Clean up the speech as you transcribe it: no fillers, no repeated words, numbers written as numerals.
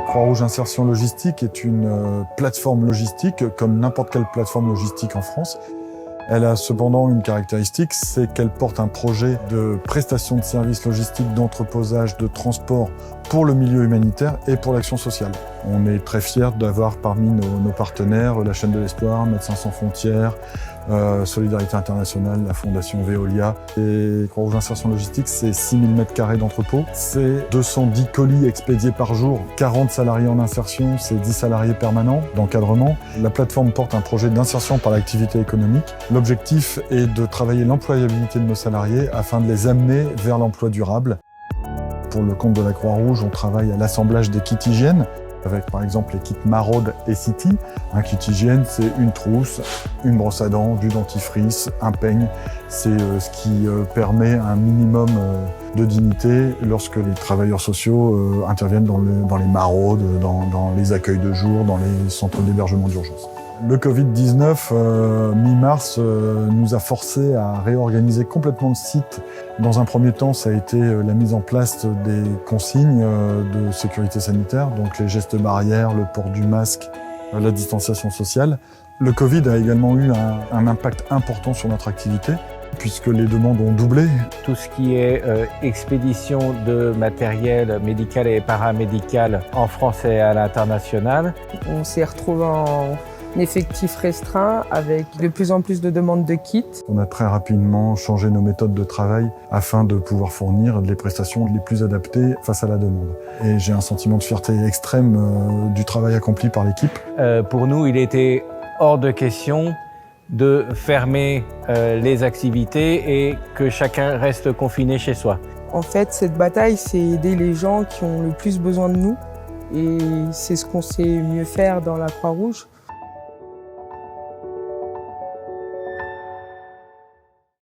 Croix-Rouge Insertion Logistique est une plateforme logistique comme n'importe quelle plateforme logistique en France. Elle a cependant une caractéristique, c'est qu'elle porte un projet de prestation de services logistiques, d'entreposage, de transport pour le milieu humanitaire et pour l'action sociale. On est très fiers d'avoir parmi nos partenaires la chaîne de l'Espoir, Médecins sans frontières, Solidarité Internationale, la Fondation Veolia. Et Croix-Rouge Insertion Logistique, c'est 6000 m² d'entrepôt, c'est 210 colis expédiés par jour, 40 salariés en insertion, c'est 10 salariés permanents d'encadrement. La plateforme porte un projet d'insertion par l'activité économique. L'objectif est de travailler l'employabilité de nos salariés afin de les amener vers l'emploi durable. Pour le compte de la Croix-Rouge, on travaille à l'assemblage des kits hygiène, avec par exemple les kits Maraude et City. Un kit hygiène, c'est une trousse, une brosse à dents, du dentifrice, un peigne. C'est ce qui permet un minimum de dignité lorsque les travailleurs sociaux interviennent dans les maraudes, dans les accueils de jour, dans les centres d'hébergement d'urgence. Le Covid-19, mi-mars, nous a forcé à réorganiser complètement le site. Dans un premier temps, ça a été la mise en place des consignes de sécurité sanitaire, donc les gestes barrières, le port du masque, la distanciation sociale. Le Covid a également eu un impact important sur notre activité, puisque les demandes ont doublé. Tout ce qui est expédition de matériel médical et paramédical en France et à l'international. On s'est retrouvé en effectif restreint avec de plus en plus de demandes de kits. On a très rapidement changé nos méthodes de travail afin de pouvoir fournir les prestations les plus adaptées face à la demande. Et j'ai un sentiment de fierté extrême du travail accompli par l'équipe. Pour nous, il était hors de question de fermer les activités et que chacun reste confiné chez soi. En fait, cette bataille, c'est aider les gens qui ont le plus besoin de nous. Et c'est ce qu'on sait mieux faire dans la Croix-Rouge.